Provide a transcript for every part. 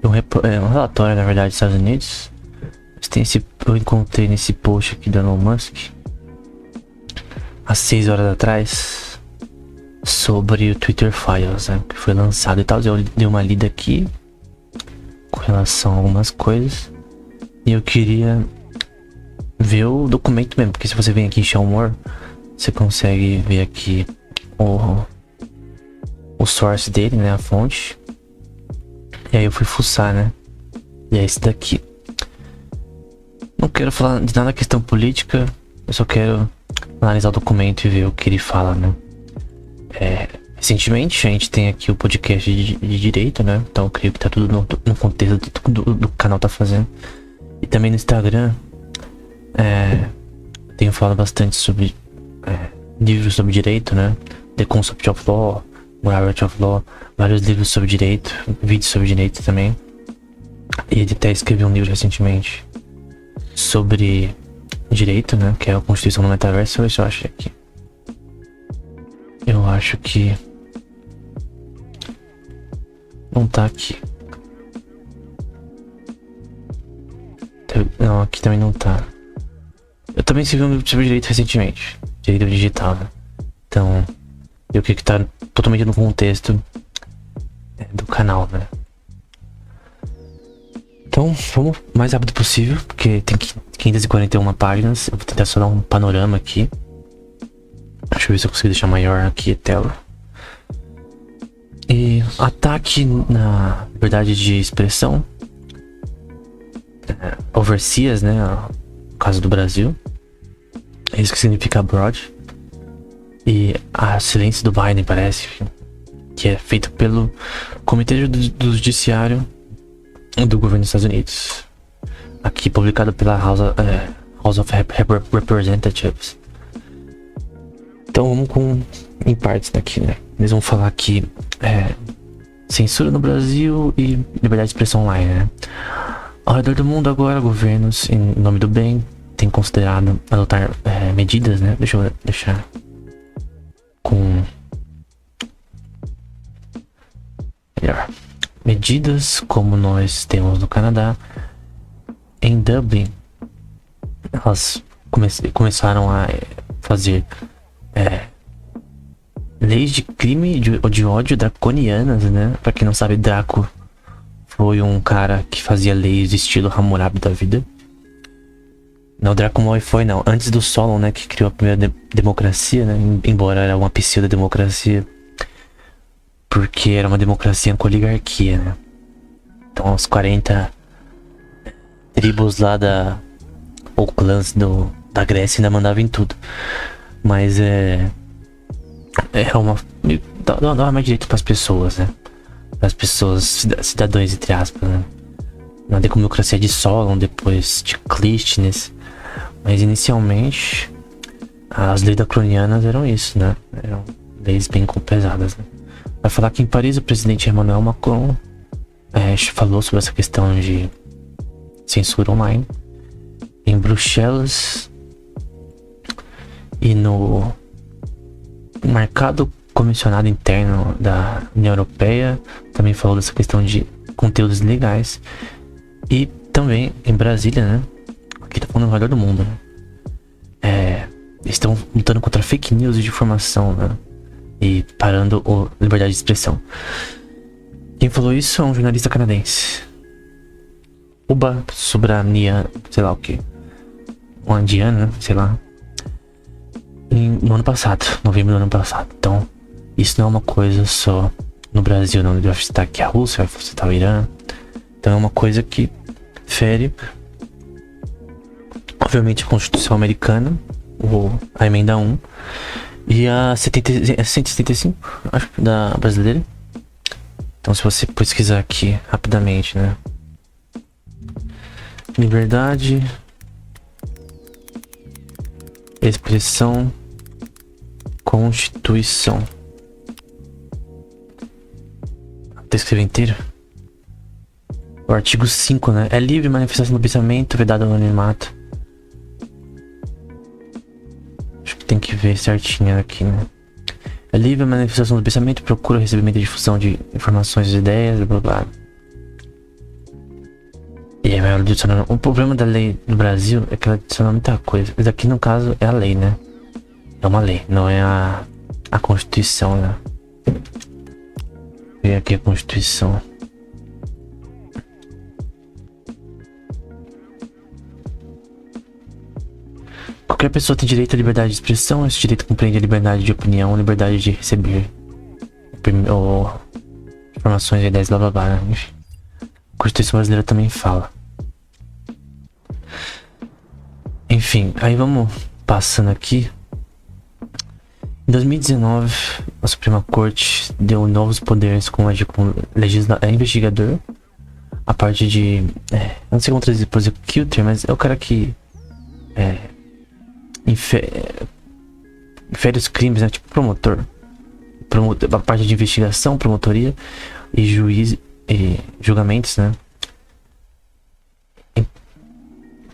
um relatório, na verdade, dos Estados Unidos. Eu encontrei nesse post aqui do Elon Musk há 6 horas atrás sobre o Twitter Files, né, que foi lançado e tal. Eu dei uma lida aqui com relação a algumas coisas e eu queria ver o documento mesmo, porque se você vem aqui em Show More, você consegue ver aqui o source dele, né, a fonte. E aí eu fui fuçar, né, e é esse daqui. Não quero falar de nada da questão política, eu só quero analisar o documento e ver o que ele fala, né. Recentemente a gente tem aqui o podcast de direito, né, então eu creio que tá tudo no contexto do que o canal tá fazendo. E também no Instagram tenho falado bastante sobre livros sobre direito, né, The Concept of Law, Morality of Law, vários livros sobre direito, vídeos sobre direito também. E ele até escreveu um livro recentemente sobre direito, né, que é a Constituição do Metaverso. Deixa eu achar aqui. Eu acho que não tá aqui. Não, aqui também não tá. Eu também escrevi um livro sobre direito recentemente, direito digital, né? Então eu creio que tá totalmente no contexto do canal, né? Então vamos o mais rápido possível, porque tem 541 páginas. Eu vou tentar só dar um panorama aqui. Deixa eu ver se eu consigo deixar maior aqui a tela. E ataque na liberdade de expressão, overseas, né, no caso do Brasil, é isso que significa abroad. E a silêncio do Biden, parece, que é feito pelo Comitê do Judiciário do governo dos Estados Unidos, aqui publicado pela House of Representatives. Então vamos em partes daqui, né. Eles vão falar aqui censura no Brasil e liberdade de expressão online, né. Ao redor do mundo agora, governos, em nome do bem, têm considerado adotar medidas, né. Deixa eu deixar com melhor. Medidas como nós temos no Canadá. Em Dublin, elas começaram a fazer leis de crime de ódio draconianas, né? Pra quem não sabe, Draco foi um cara que fazia leis de estilo Hammurabi da vida. Não, Draco Malfoy foi não. Antes do Solon, né? Que criou a primeira democracia, né? Embora era uma pseudo-democracia. Porque era uma democracia com oligarquia, né? Então os 40 tribos lá ou clãs da Grécia ainda mandavam em tudo. Mas dá mais direito pras pessoas, né? As pessoas, cidadãos, entre aspas, né? Na democracia de Solon, depois de Clístenes. Mas inicialmente as leis draconianas eram isso, né? Eram leis bem pesadas, né? Vai falar que em Paris o presidente Emmanuel Macron falou sobre essa questão de censura online. Em Bruxelas e no mercado comissionado interno da União Europeia também falou dessa questão de conteúdos legais. E também em Brasília, né? Aqui tá falando no redor do mundo, né? Estão lutando contra fake news e desinformação, né? E parando a liberdade de expressão. Quem falou isso é um jornalista canadense, Uba Subrania, sei lá o que, um indiano, sei lá, no ano passado, novembro do ano passado. Então isso não é uma coisa só no Brasil, não. Vai citar aqui a Rússia, vai citar o Irã. Então é uma coisa que fere, obviamente, a Constituição americana, a emenda 1 e a 175, acho, da brasileira. Então se você pesquisar aqui rapidamente, né, liberdade, expressão, Constituição, até escrever inteiro. O artigo 5, né, é livre manifestação do pensamento, vedado ao anonimato. Acho que tem que ver certinho aqui, né. É livre a manifestação do pensamento, procura recebimento e difusão de informações e ideias, blá blá. vai adicionando. O problema da lei do Brasil é que ela adiciona muita coisa. Isso aqui, no caso, é a lei, né? É uma lei, não é a Constituição, né? E aqui a Constituição. Qualquer pessoa tem direito à liberdade de expressão. Esse direito compreende a liberdade de opinião, liberdade de receber ou informações e ideias, blá blá blá. Enfim. A Constituição brasileira também fala. Enfim, aí vamos passando aqui. Em 2019, a Suprema Corte deu novos poderes como investigador. A parte de... não sei como traduzir por executor, mas é o cara que... infere os crimes, né? Tipo promotor. A parte de investigação, promotoria e juiz e julgamentos, né?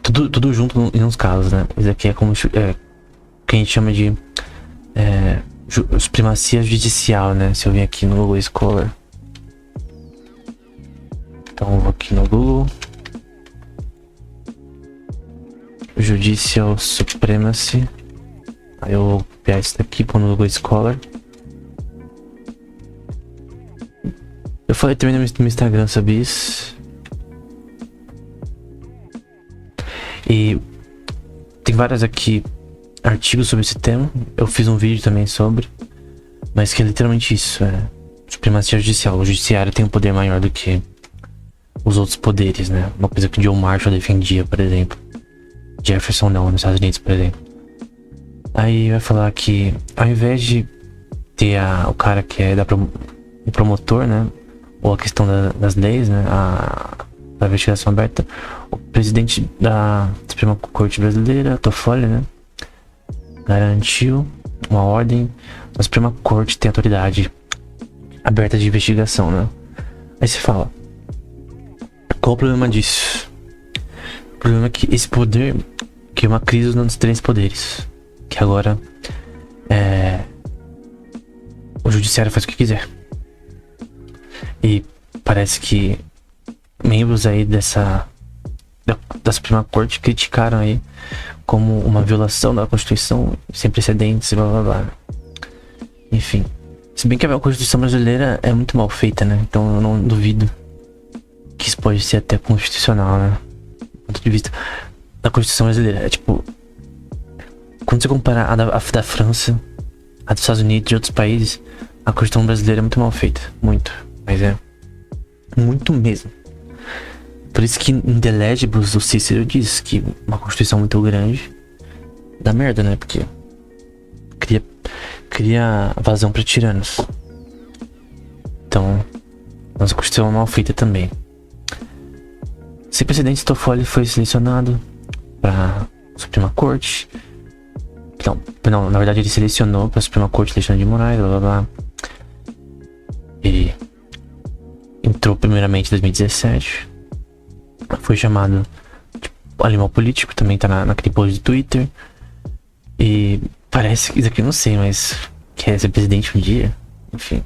Tudo junto em uns casos, né? Isso aqui é como que a gente chama de supremacia judicial, né? Se eu vim aqui no Google Scholar, então eu vou aqui no Google Judicial Supremacy, aí eu vou copiar isso daqui no Google Scholar. Eu falei também no meu Instagram sobre isso. E tem vários aqui artigos sobre esse tema. Eu fiz um vídeo também sobre. Mas que é literalmente isso, supremacia judicial. O judiciário tem um poder maior do que os outros poderes, né? Uma coisa que o John Marshall defendia, por exemplo. Jefferson não, nos Estados Unidos, por exemplo. Aí vai falar que ao invés de ter o cara que é o promotor, né? Ou a questão das leis, né? A investigação aberta, o presidente da Suprema Corte Brasileira, Toffoli, né? Garantiu uma ordem. A Suprema Corte tem autoridade aberta de investigação, né? Aí você fala, qual o problema disso? O problema é que esse poder, que é uma crise dos três poderes, que agora o judiciário faz o que quiser. E parece que membros aí da Suprema Corte criticaram aí como uma violação da Constituição sem precedentes, blá blá blá. Enfim, se bem que a Constituição brasileira é muito mal feita, né? Então eu não duvido que isso pode ser até constitucional, né? Do ponto de vista da Constituição brasileira, tipo, quando você compara a da França, a dos Estados Unidos e outros países, a Constituição brasileira é muito mal feita, muito, mas muito mesmo. Por isso que em The Legibus o Cícero diz que uma Constituição muito grande dá merda, né? Porque cria vazão pra tiranos. Então, nossa Constituição é mal feita também. Sem precedentes, Toffoli foi selecionado pra Suprema Corte. Não, na verdade ele selecionou pra Suprema Corte Alexandre de Moraes, blá blá blá. Ele entrou primeiramente em 2017. Foi chamado de animal político, também tá naquele post do Twitter. E parece que isso aqui eu não sei, mas quer ser presidente um dia. Enfim,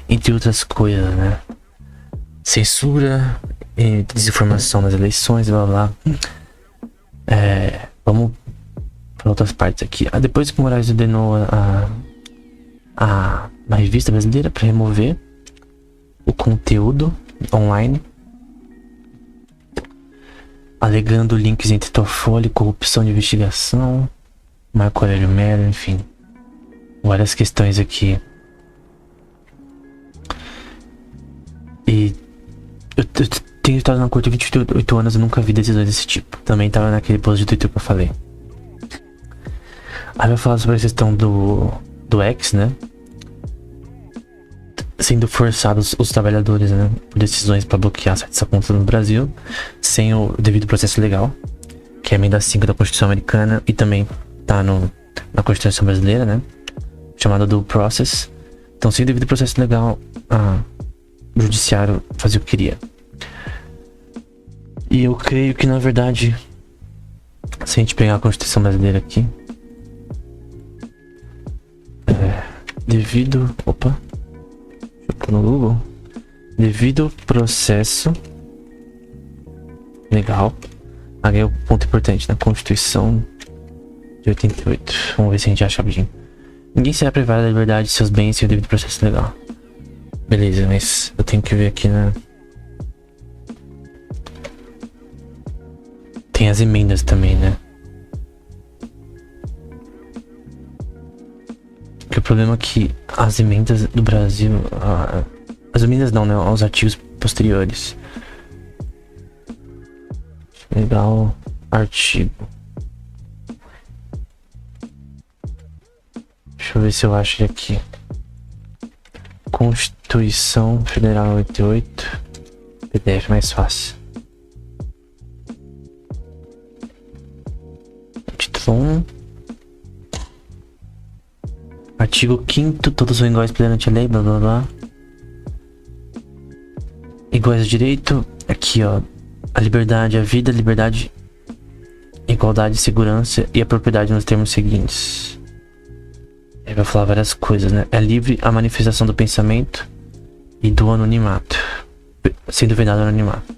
entre outras coisas, né? Censura e desinformação nas eleições, blá blá. Vamos para outras partes aqui. Depois que o Moraes ordenou a revista brasileira para remover o conteúdo online, alegando links entre Toffoli, corrupção de investigação, Marco Aurélio Mello, enfim, várias questões aqui. E eu tenho estado na corte há 28 anos e nunca vi decisões desse tipo. Também estava naquele post de Twitter que eu falei. Aí vai falar sobre a questão do X, né? Sendo forçados os trabalhadores, né, por decisões para bloquear certas contas no Brasil sem o devido processo legal, que é a emenda 5 da Constituição Americana e também tá na Constituição Brasileira, né, chamada do Process. Então, sem o devido processo legal, o judiciário fazia o que queria. E eu creio que, na verdade, se a gente pegar a Constituição Brasileira aqui, devido... Opa! No Google, devido processo Legal. Aqui é o ponto importante na Constituição de 88. Vamos ver se a gente acha rapidinho. Ninguém será privado da liberdade de seus bens sem o devido processo legal. Beleza, mas eu tenho que ver aqui na... Tem as emendas também, né? Porque o problema é que as emendas do Brasil... As emendas não, né? Os artigos posteriores. Legal. Artigo. Deixa eu ver se eu acho ele aqui. Constituição Federal 88. PDF mais fácil. Título 1. Artigo 5º. Todos são iguais perante a lei, blá blá blá. Iguais de direito. Aqui, ó. A liberdade, a vida, a liberdade, igualdade, segurança e a propriedade nos termos seguintes. Aí vai falar várias coisas, né? É livre a manifestação do pensamento e do anonimato, sendo vedado o anonimato.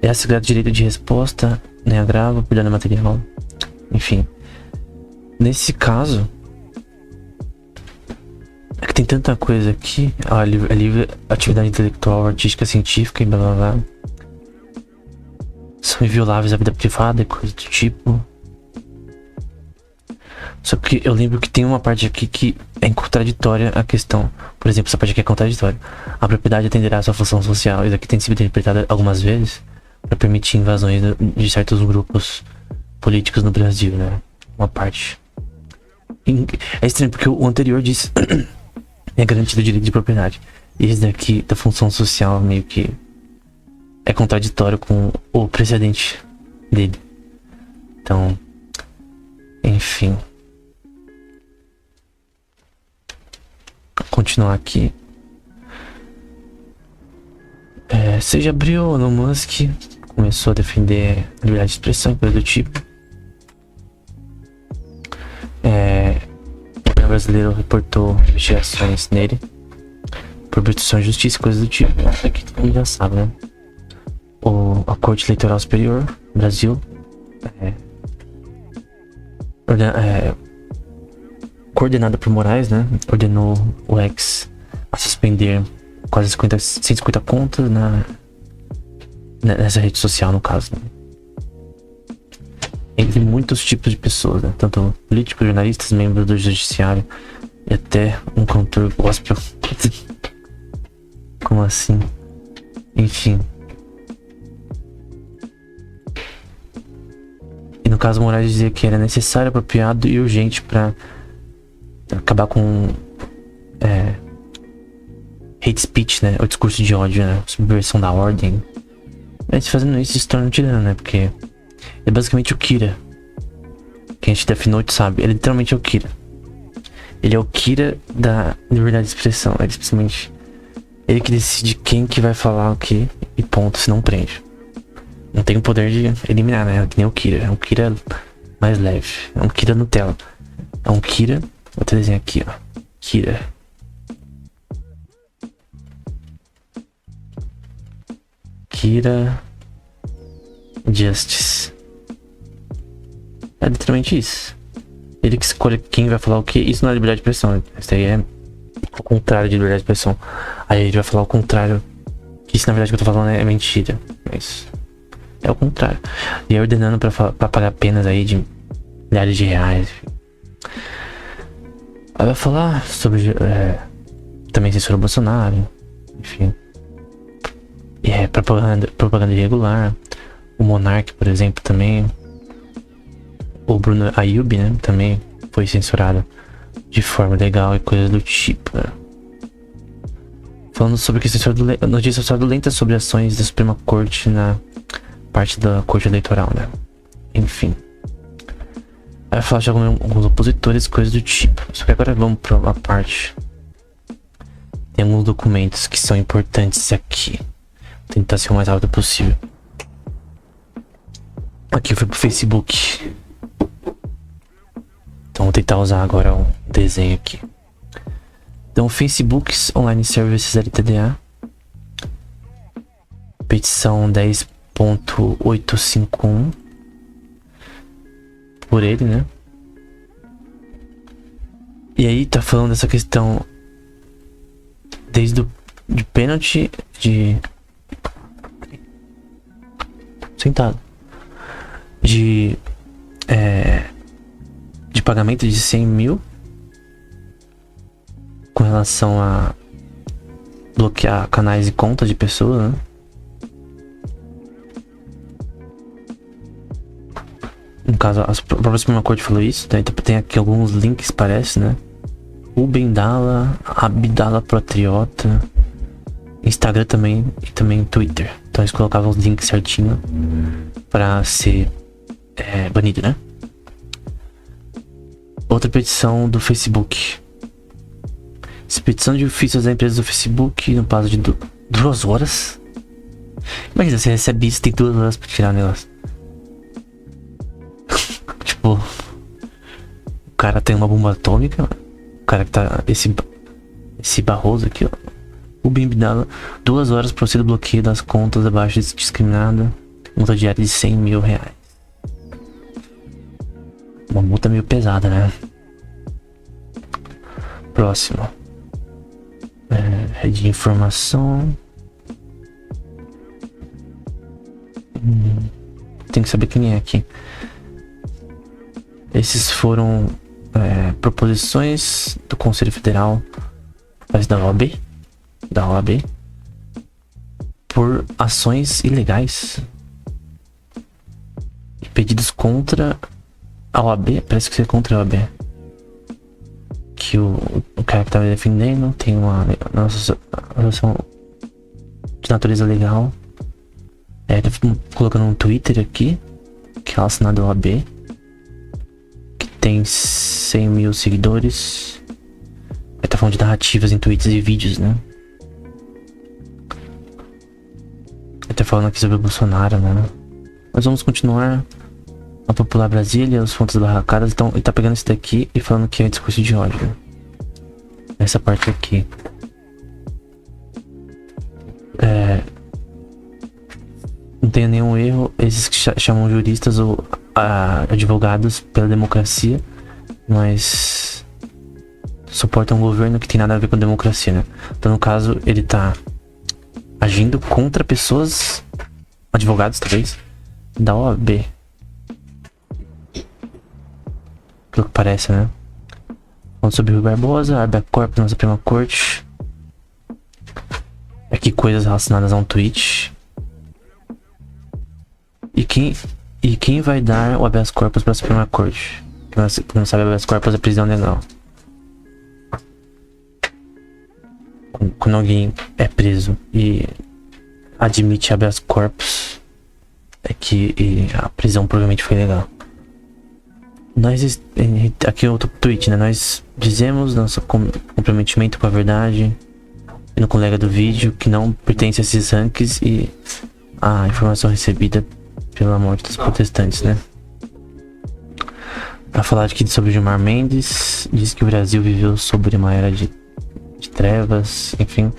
É assegurado direito de resposta, nem agravo, por dano material. Enfim. Nesse caso, é que tem tanta coisa aqui. Ó, é livre atividade intelectual, artística, científica e blá blá blá. São invioláveis à vida privada e coisa do tipo. Só que eu lembro que tem uma parte aqui que é contraditória a questão. Por exemplo, essa parte aqui é contraditória. A propriedade atenderá à sua função social. Isso aqui tem sido interpretado algumas vezes para permitir invasões de certos grupos políticos no Brasil, né? Uma parte. É estranho porque o anterior diz é garantido o direito de propriedade. E esse daqui da função social meio que é contraditório com o precedente dele. Então, enfim. Vou continuar aqui. Seja abriu Elon Musk começou a defender a liberdade de expressão e coisa do tipo. O governo brasileiro reportou investigações nele por obstrução de justiça e coisa do tipo. Isso aqui todo mundo já sabe, né? A Corte Eleitoral Superior, Brasil, coordenada por Moraes, né? Ordenou o ex a suspender quase 150 contas nessa rede social, no caso, né? Entre muitos tipos de pessoas, né? Tanto políticos, jornalistas, membros do judiciário e até um cantor gospel. Como assim? Enfim. E no caso, Moraes dizia que era necessário, apropriado e urgente para acabar com hate speech, né? O discurso de ódio, né? Subversão da ordem. Mas fazendo isso se torna um tirano, né? Porque é basicamente o Kira. Quem a gente Death Note sabe. Ele literalmente é o Kira. Ele é o Kira da liberdade de expressão. Ele simplesmente... Ele que decide quem que vai falar o que e ponto, se não prende. Não tem o poder de eliminar, né? Que nem o Kira. É um Kira mais leve. É um Kira Nutella. É um Kira... Vou até desenhar aqui, ó. Kira. Kira Justice. É literalmente isso. Ele que escolhe quem vai falar o que. Isso não é liberdade de expressão. Isso aí é o contrário de liberdade de expressão. Aí ele vai falar o contrário. Isso na verdade que eu tô falando é mentira. Mas é o contrário. E é ordenando pra pagar penas aí de milhares de reais. Aí vai falar sobre também censura Bolsonaro. Enfim. E propaganda irregular. O Monark, por exemplo, também. O Bruno Ayub, né? Também foi censurado de forma legal e coisas do tipo, né? Falando sobre notícia fraudulenta sobre ações da Suprema Corte na parte da Corte Eleitoral, né? Enfim. Aí vai falar de alguns opositores, coisas do tipo. Só que agora vamos para uma parte. Tem alguns documentos que são importantes aqui. Vou tentar ser o mais rápido possível. Aqui foi pro Facebook. Então vou tentar usar agora um desenho aqui. Então, Facebook's Online Services LTDA. Petição 10.1 0.851 por ele, né? E aí tá falando dessa questão desde o de pênalti de sentado de pagamento de 100 mil com relação a bloquear canais e contas de pessoas, né? No caso, a própria Suprema Corte falou isso, né? Então, tem aqui alguns links, parece, né? Rubem Dalla, Abdala Patriota, Instagram também e também Twitter. Então eles colocavam os links certinho pra ser banido, né? Outra petição do Facebook. Essa petição de ofícios da empresa do Facebook no prazo de 2 horas. Imagina, você recebe isso, tem 2 horas pra tirar o negócio. Tipo, o cara tem uma bomba atômica. O cara que tá. Esse Barroso aqui, ó. O Bimbidala, 2 horas para o bloqueio das contas abaixo de discriminada. Multa diária de 100 mil reais. Uma multa meio pesada, né? Próximo. Rede de informação. Tem que saber quem é aqui. Esses foram proposições do Conselho Federal, mas da OAB, por ações ilegais e pedidos contra a OAB. Parece que é contra a OAB, que o cara que estava defendendo tem uma associação de natureza legal. Tá colocando um Twitter aqui, que é relacionado à OAB, que tem 100 mil seguidores. Ele tá falando de narrativas em tweets e vídeos, né? Ele tá falando aqui sobre o Bolsonaro, né? Mas vamos continuar. A Popular Brasília, os fontes barracadas. Então, ele tá pegando isso daqui e falando que é discurso de ódio. Essa parte aqui. Não tem nenhum erro. Esses que chamam juristas ou advogados pela democracia, mas suportam um governo que tem nada a ver com democracia, né? Então, no caso, ele tá agindo contra pessoas, advogados talvez, da OAB. Pelo que parece, né? Falando sobre Rui Barbosa, habeas corpus na Suprema Corte. Aqui coisas relacionadas a um tweet. E quem vai dar o habeas corpus para a Suprema Corte? Quem não sabe, habeas corpus é prisão legal. Quando alguém é preso e admite habeas corpus, é que a prisão provavelmente foi legal. Aqui é outro tweet, né? Nós dizemos nosso comprometimento com a verdade e no colega do vídeo que não pertence a esses rankings e a informação recebida pela morte dos protestantes, né? A falar aqui sobre Gilmar Mendes, diz que o Brasil viveu sobre uma era de trevas, enfim.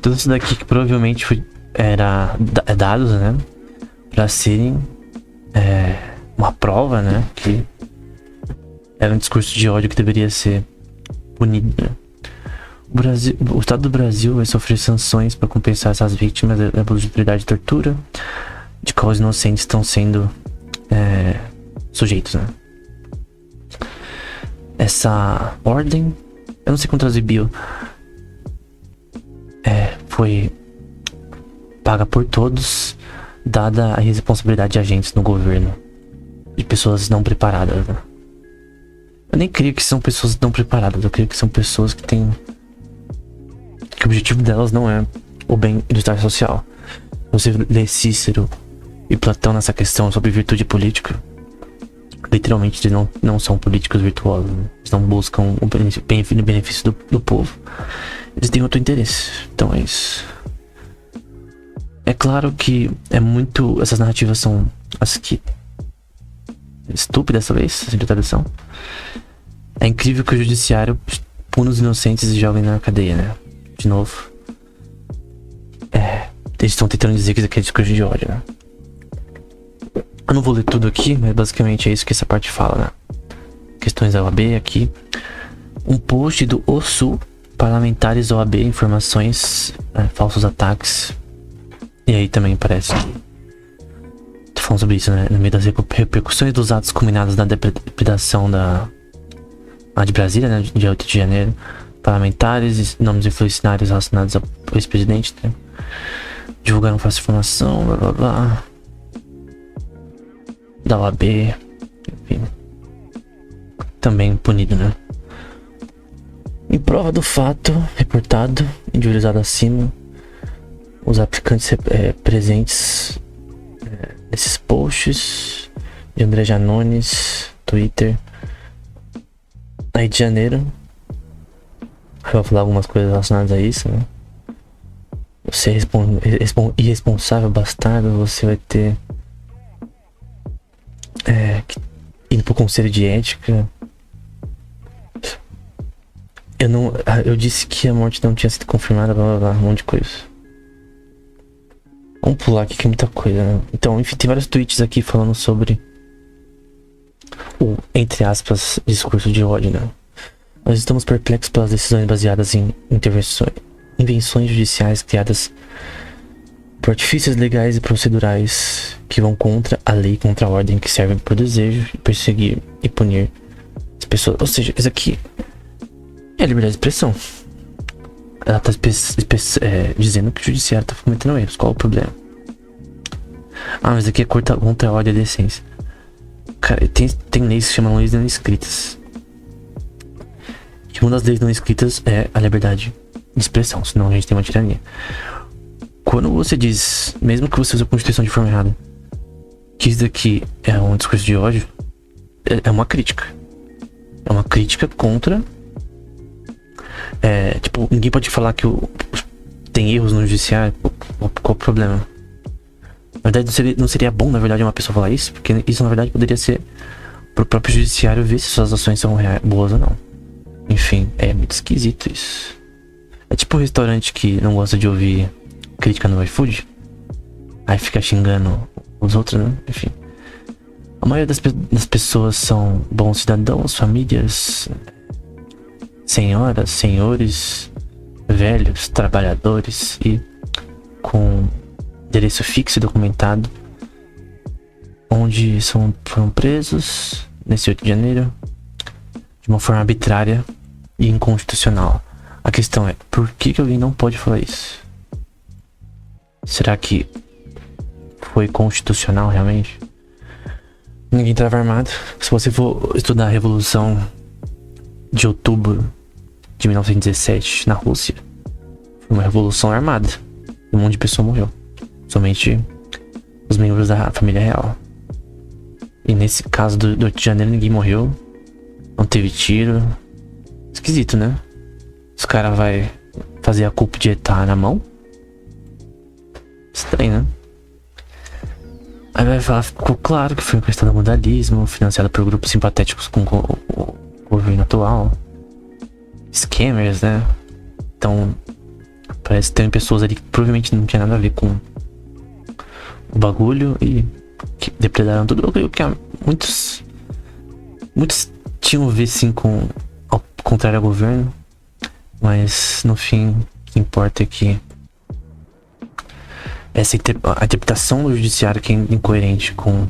Tudo isso daqui que provavelmente era dados, né? Pra serem uma prova, né? Que era um discurso de ódio que deveria ser punido, né? O Estado do Brasil vai sofrer sanções para compensar essas vítimas da abuso de autoridade e tortura de qual os inocentes estão sendo sujeitos, né? Essa ordem, eu não sei como traduzir bio, foi paga por todos, dada a responsabilidade de agentes no governo, de pessoas não preparadas, né? Eu nem creio que são pessoas não preparadas, eu creio que são pessoas que têm... que o objetivo delas não é o bem-estar social. Você lê Cícero e Platão nessa questão sobre virtude política, literalmente eles não são políticos virtuosos, né? Eles não buscam o benefício do povo. Eles têm outro interesse. Então é isso. É claro que essas narrativas são as que... estúpidas, talvez, essa interpretação. É incrível que o judiciário puna os inocentes e joga na cadeia, né? De novo. Eles estão tentando dizer que isso aqui é discurso de ódio, né? Eu não vou ler tudo aqui, mas basicamente é isso que essa parte fala, né? Questões da OAB aqui. Um post do OSU, parlamentares OAB, informações, falsos ataques. E aí também parece que... Tô falando sobre isso, né? No meio das repercussões dos atos combinados na depredação de Brasília, né? Dia 8 de janeiro. Parlamentares, nomes influenciários relacionados ao ex-presidente, né? Divulgaram falsa informação, blá blá blá. Da OAB, enfim. Também punido, né? Em prova do fato reportado e individualizado acima, os aplicantes presentes nesses posts de André Janones, Twitter, aí de janeiro. Eu vou falar algumas coisas relacionadas a isso, né? Você é irresponsável, bastardo, você vai ter indo pro conselho de ética. Eu disse que a morte não tinha sido confirmada, blá blá blá, um monte de coisa. Vamos pular aqui que é muita coisa, né? Então, enfim, tem vários tweets aqui falando sobre o, entre aspas, discurso de ódio, né? Nós estamos perplexos pelas decisões baseadas em invenções judiciais criadas por artifícios legais e procedurais que vão contra a lei, contra a ordem, que servem por desejo, perseguir e punir as pessoas. Ou seja, isso aqui é a liberdade de expressão. Ela tá dizendo que o judiciário tá cometendo erros. Qual o problema? Mas aqui é contra a ordem e a decência. Cara, tem leis que se chamam leis não escritas. E uma das leis não escritas é a liberdade de expressão, senão a gente tem uma tirania. Quando você diz, mesmo que você use a Constituição de forma errada, que isso daqui é um discurso de ódio, é uma crítica. É uma crítica contra... tipo, ninguém pode falar que tem erros no judiciário. Qual o problema? Na verdade, não seria bom, na verdade, uma pessoa falar isso, porque isso, na verdade, poderia ser pro próprio judiciário ver se suas ações são boas ou não. Enfim, é muito esquisito isso. É tipo um restaurante que não gosta de ouvir crítica no iFood, aí fica xingando os outros, né? Enfim. A maioria das pessoas são bons cidadãos, famílias, senhoras, senhores, velhos, trabalhadores e com endereço fixo e documentado, onde foram presos nesse 8 de janeiro de uma forma arbitrária e inconstitucional. A questão é, por que alguém não pode falar isso? Será que foi constitucional realmente? Ninguém estava armado. Se você for estudar a Revolução de Outubro de 1917 na Rússia, foi uma revolução armada. Um monte de pessoa morreu. Somente os membros da família real. E nesse caso do 8 de janeiro ninguém morreu. Não teve tiro. Esquisito, né? Os caras vai fazer a culpa de ETA na mão. Estranho, né? Aí vai falar, ficou claro que foi uma questão do mundialismo, financiado por grupos simpatéticos com o governo atual. Scammers, né? Então, parece que tem pessoas ali que provavelmente não tinha nada a ver com o bagulho e que depredaram tudo. Eu creio que muitos tinham a ver sim com ao contrário ao governo, mas no fim o que importa é que a interpretação do judiciário que é incoerente com,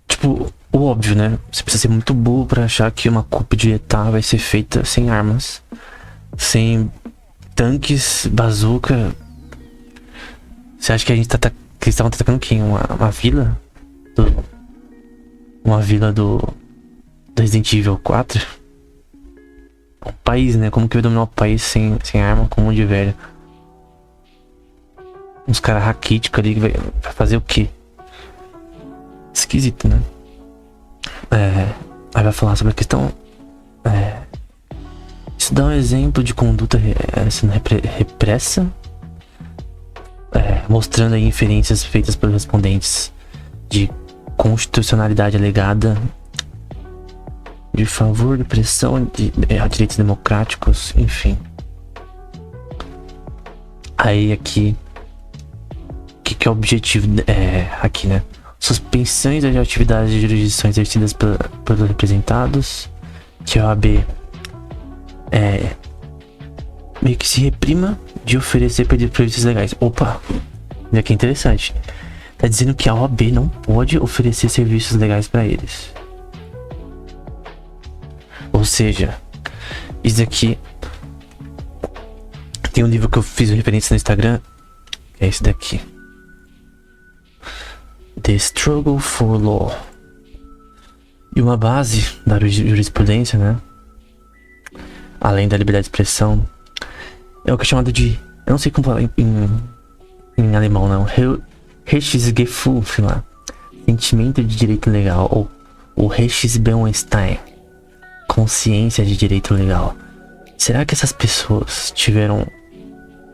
tipo, o óbvio, né? Você precisa ser muito burro pra achar que uma culpa de ETA vai ser feita sem armas, sem tanques, bazuca. Você acha que que eles estavam atacando quem? Uma vila? Uma vila do Resident Evil 4? Um país, né? Como que vai dominar o país sem arma, com um monte de velho? Uns caras raquíticos ali que vai fazer o quê? Esquisito, né? Aí vai falar sobre a questão. Isso dá um exemplo de conduta sendo repressa, mostrando aí inferências feitas pelos respondentes de constitucionalidade alegada de favor de pressão de direitos democráticos, enfim. Aí aqui, o que que é o objetivo aqui, né? Suspensões das atividades de jurisdição exercidas pelos representados, que a OAB meio que se reprima de oferecer serviços legais. Opa, isso aqui é interessante. Tá dizendo que a OAB não pode oferecer serviços legais para eles. Ou seja, isso aqui tem um livro que eu fiz referência no Instagram, é esse daqui, The Struggle for Law. E uma base da jurisprudência, né, além da liberdade de expressão, é o que é chamado de, eu não sei como falar em alemão não, Rechtsgefühl, sei lá, sentimento de direito legal, ou o Rechtsbewusstsein, consciência de direito legal. Será que essas pessoas tiveram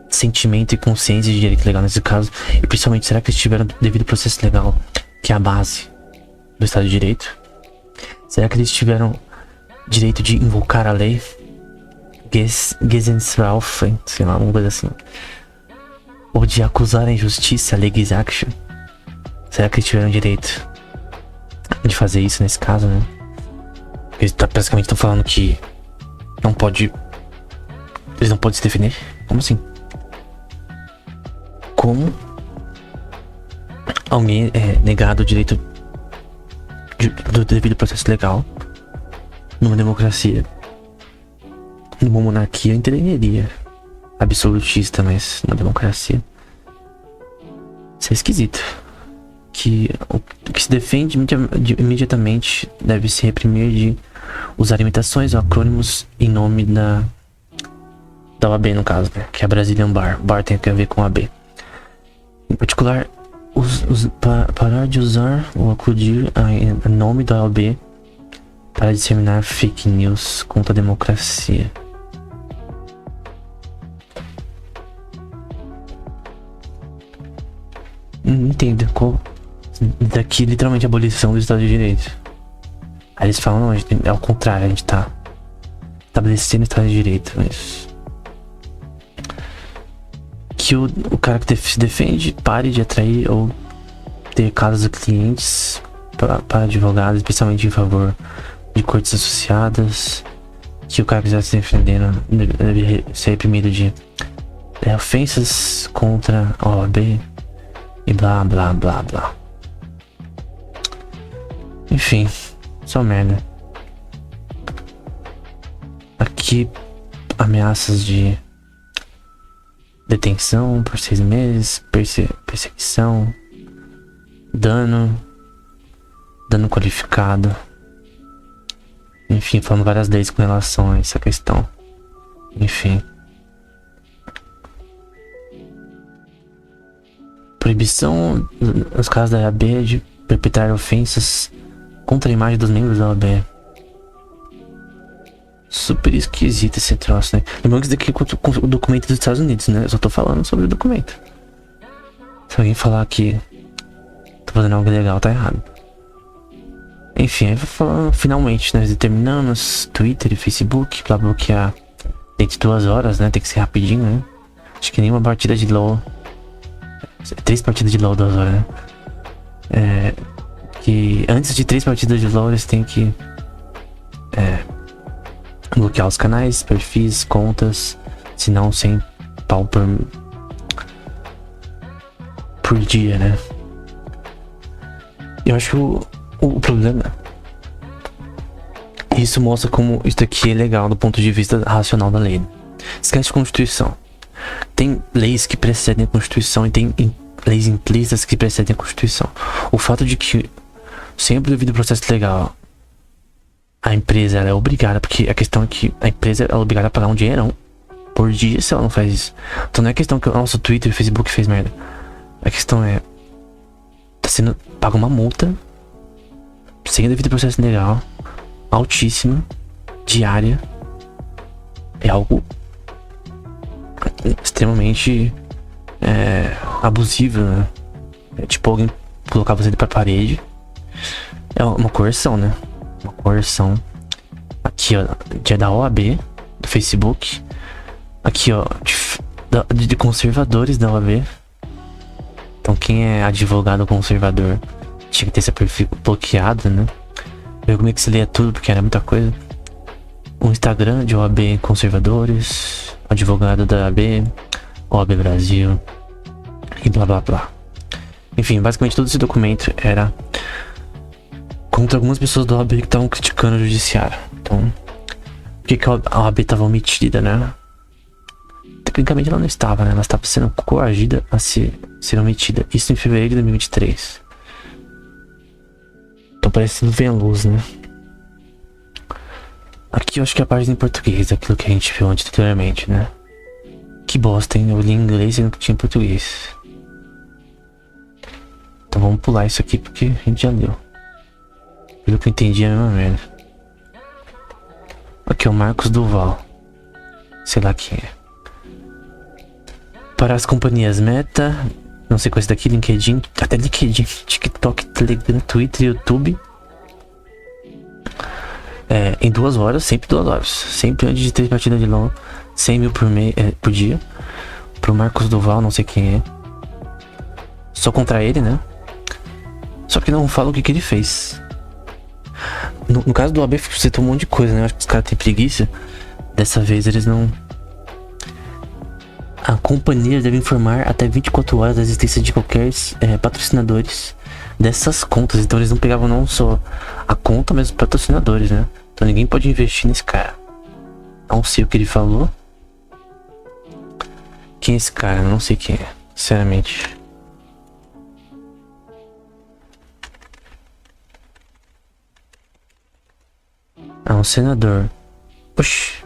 sentimento e consciência de direito legal nesse caso? E principalmente, será que eles tiveram devido processo legal, que é a base do Estado de Direito? Será que eles tiveram direito de invocar a lei? Gesetzesrauf, sei lá, uma coisa assim. Ou de acusar a injustiça, Legislaction. Será que eles tiveram direito de fazer isso nesse caso, né? Eles basicamente estão falando que não pode... Eles não podem se defender? Como assim? Como alguém é negado o direito do devido processo legal numa democracia? Numa monarquia eu entenderia, absolutista, mas na democracia isso é esquisito. Que o que se defende imediatamente deve se reprimir de usar imitações ou acrônimos em nome da OAB, no caso, né? Que é a Brazilian Bar. Bar tem a ver com a AB. Em particular, parar de usar ou acudir a nome da OAB para disseminar fake news contra a democracia. Entendo. Daqui, literalmente, a abolição do Estado de Direito. Aí eles falam, não, é ao contrário, a gente tá estabelecendo o Estado de Direito, mas... Que o cara que se defende pare de atrair ou ter casos de clientes para advogados, especialmente em favor de cortes associadas. Que o cara que está se defendendo deve ser reprimido de ofensas contra a OAB e blá blá blá blá. Enfim, só merda. Aqui, ameaças de detenção por 6 meses, perseguição, dano qualificado. Enfim, falando várias leis com relação a essa questão. Enfim. Proibição, nos casos da OAB, de perpetrar ofensas contra a imagem dos membros da OAB. Super esquisito esse troço, né? Lembrando que isso daqui é o documento dos Estados Unidos, né? Eu só tô falando sobre o documento. Se alguém falar que tô fazendo algo legal, tá errado. Enfim, aí vou falando finalmente, né? Determinamos Twitter e Facebook pra bloquear dentro de 2 horas, né? Tem que ser rapidinho, né? Acho que nem uma partida de LoL. 3 partidas de LoL 2 horas, né? Que antes de 3 partidas de LoL eles têm que bloquear os canais, perfis, contas, senão sem pau por dia, né? Eu acho que o problema, isso mostra como isso aqui é legal do ponto de vista racional da lei. Esquece a Constituição. Tem leis que precedem a Constituição e tem leis implícitas que precedem a Constituição. O fato de que sempre devido ao processo legal a empresa ela é obrigada, porque a questão é que a empresa ela é obrigada a pagar um dinheirão por dia se ela não faz isso. Então não é questão que o nosso Twitter e Facebook fez merda. A questão é, tá sendo paga uma multa sem o devido processo legal, altíssima, diária. É algo extremamente abusivo, né? É tipo alguém colocar você pra parede. É uma coerção, né? Uma coerção. Aqui, ó, da OAB, do Facebook. Aqui, ó, de conservadores da OAB. Então quem é advogado conservador tinha que ter seu perfil bloqueado, né? Eu como é que se lia tudo, porque era muita coisa. O Instagram de OAB Conservadores, advogado da OAB, OAB Brasil e blá blá blá. Enfim, basicamente todo esse documento era contra algumas pessoas da OAB que estavam criticando o judiciário. Então, por que a OAB estava omitida, né? Tecnicamente ela não estava, né? Ela estava sendo coagida a ser omitida. Isso em fevereiro de 2023. Então parece que não vem a luz, né? Aqui eu acho que é a página em português, aquilo que a gente viu anteriormente, né? Que bosta, hein? Eu li em inglês e não tinha em português. Então vamos pular isso aqui porque a gente já leu. Pelo que eu entendi é a mesma merda. Aqui é o Marcos Duval. Sei lá quem é. Para as companhias Meta, não sei qual é esse daqui, LinkedIn, até LinkedIn, TikTok, Telegram, Twitter, YouTube. Em 2 horas, sempre 2 horas. Sempre antes de ter partida de LOL, 100 mil por dia. Pro Marcos Duval, não sei quem é. Só contra ele, né? Só que não fala o que ele fez. No caso do AB, você tomou um monte de coisa, né? Eu acho que os caras têm preguiça. Dessa vez eles não... A companhia deve informar até 24 horas da existência de qualquer patrocinadores dessas contas. Então eles não pegavam não só a conta, mas os patrocinadores, né? Então ninguém pode investir nesse cara. Não sei o que ele falou. Quem é esse cara? Não sei quem é, sinceramente. Um senador. Oxi.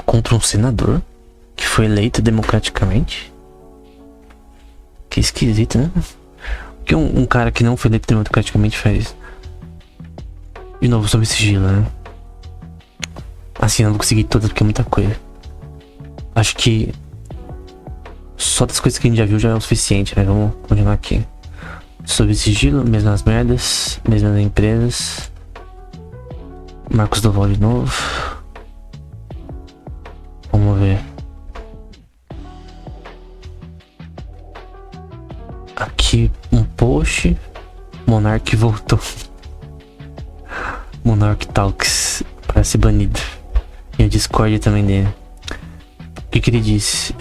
Contra um senador que foi eleito democraticamente? Que esquisito, né? O que um cara que não foi eleito democraticamente faz? De novo sobre sigilo, né? Assim, eu não vou conseguir todas porque é muita coisa. Acho que só das coisas que a gente já viu já é o suficiente, né? Vamos continuar aqui. Sobre sigilo, mesmas merdas, mesmas empresas. Marcos Duval de novo. Vamos ver. Aqui um post. Monark voltou. Monark Talks parece banido. E o Discord também dele. O que ele disse?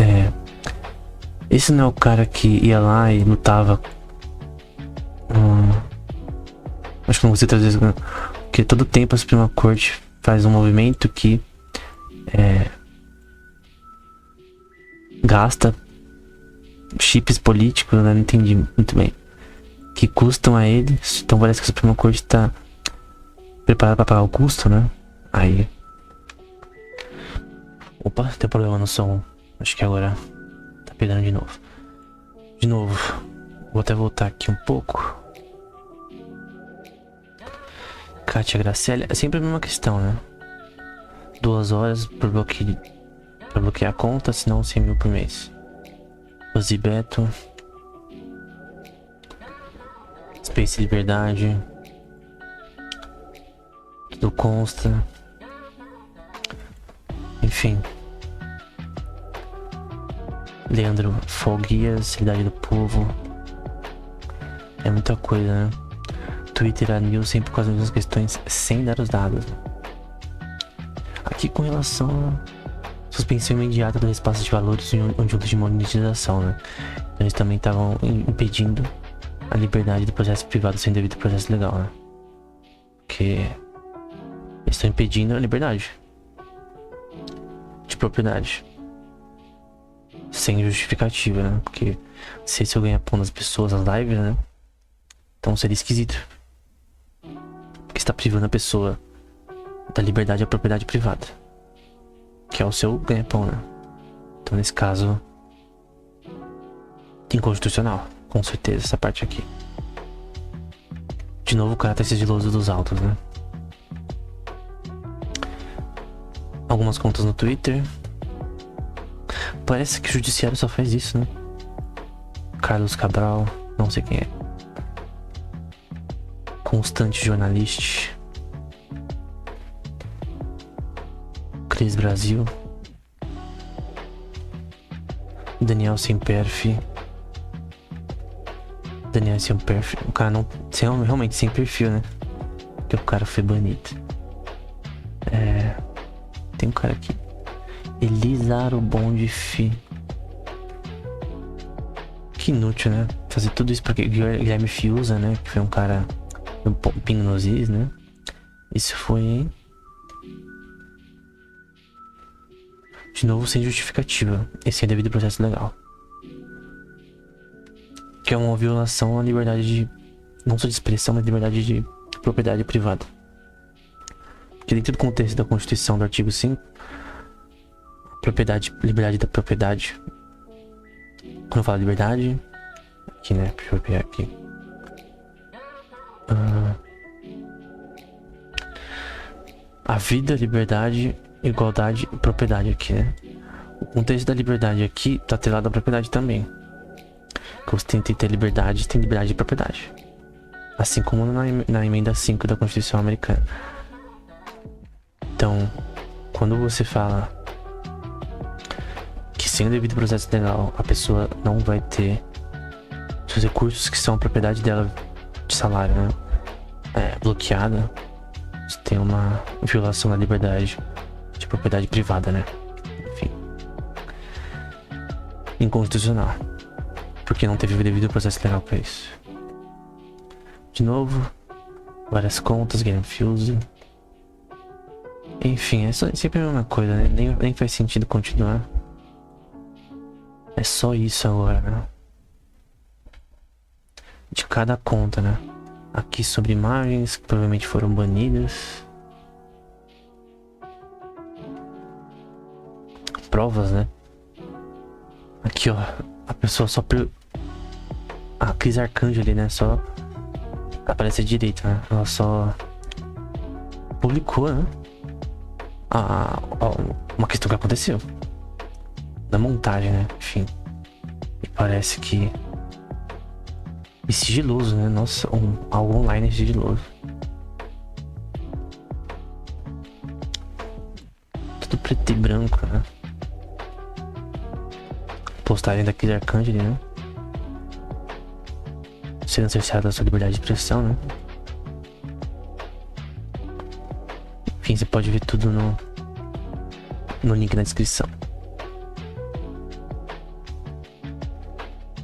Esse não é o cara que ia lá e lutava. Acho que não vou ser trazer. Porque todo tempo a Suprema Corte faz um movimento que gasta chips políticos, né? Não entendi muito bem. Que custam a ele. Então parece que a Suprema Corte tá preparada pra pagar o custo, né? Aí. Opa, tem problema no som. Acho que agora tá pegando de novo. De novo. Vou até voltar aqui um pouco. Kátia Graciela. É sempre a mesma questão, né? 2 horas pra bloquear a conta, senão 100 mil por mês. Ozzy Beto. Space Liberdade. Tudo consta. Enfim. Leandro Foguias, Cidade do Povo. É muita coisa, né? Twitter, a news sempre com as mesmas questões, sem dar os dados. Aqui com relação à suspensão imediata do espaço de valores em conjunto de monetização, né? Então eles também estavam impedindo a liberdade do processo privado sem devido processo legal, né? Porque eles estão impedindo a liberdade de propriedade sem justificativa, né? Porque se eu ganhar pão das pessoas nas lives, né? Então seria esquisito. Porque está privando a pessoa da liberdade à propriedade privada, que é o seu ganha-pão, né? Então nesse caso inconstitucional, com certeza, essa parte aqui. De novo o cara tá sigiloso dos autos, né? Algumas contas no Twitter. Parece que o judiciário só faz isso, né? Carlos Cabral, não sei quem é. Constante Jornalista. Cris Brasil. Daniel Semperfi. Daniel sem perfil. O cara não. Realmente sem perfil, né? Porque o cara foi banido. Tem um cara aqui. Elisaro Bond Fi. Que inútil, né? Fazer tudo isso porque Guilherme Fiuza, né? Que foi um cara. Um pingo nos is, né? Isso foi em. De novo, sem justificativa. Esse é devido ao processo legal. Que é uma violação à liberdade de... Não só de expressão, mas liberdade de propriedade privada. Que dentro do contexto da Constituição do artigo 5, liberdade da propriedade. Quando eu falo liberdade... Aqui, né? Deixa eu pegar aqui. A vida, liberdade, igualdade e propriedade aqui, né? O contexto da liberdade aqui tá atrelado à propriedade também. Que você tem que ter liberdade, tem liberdade de propriedade. Assim como na emenda 5 da Constituição Americana. Então, quando você fala que sem o devido processo legal a pessoa não vai ter os recursos que são propriedade dela de salário, né? Bloqueada, você tem uma violação da liberdade de propriedade privada, né? Enfim. Inconstitucional. Porque não teve o devido processo legal pra isso. De novo, várias contas, Game Fuse. Enfim, é sempre a mesma coisa, né? Nem faz sentido continuar. É só isso agora, né? De cada conta, né? Aqui sobre imagens que provavelmente foram banidas. Provas, né? Aqui, ó. A pessoa só... A Cris Arcangeli, né? Só... Aparece à direita, né? Ela só... Publicou, né? Uma questão que aconteceu. Da montagem, né? Enfim. E parece que... E sigiloso, né? Nossa, algo online é sigiloso. Tudo preto e branco, né? Postagem daquele Arcangeli, né? Sendo cerceada da sua liberdade de expressão, né? Enfim, você pode ver tudo no link na descrição.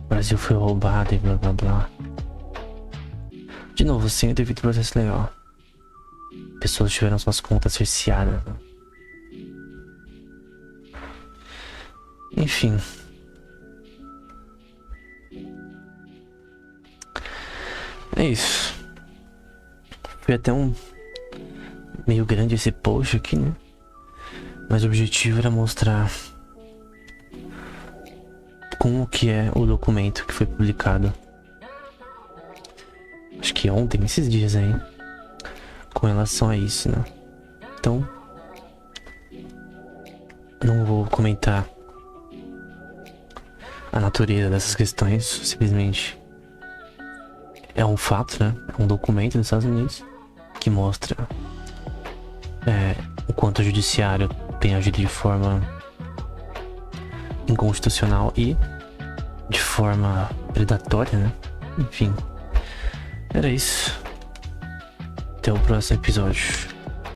O Brasil foi roubado e blá blá blá. De novo, sem o devido processo legal. Pessoas tiveram suas contas cerceadas, né? Enfim. É isso. Foi até meio grande esse post aqui, né? Mas o objetivo era mostrar como que é o documento que foi publicado. Acho que ontem, esses dias aí. Com relação a isso, né? Então, não vou comentar a natureza dessas questões, simplesmente é um fato, né? É um documento dos Estados Unidos que mostra o quanto o judiciário tem agido de forma inconstitucional e de forma predatória, né? Enfim, era isso. Até o próximo episódio.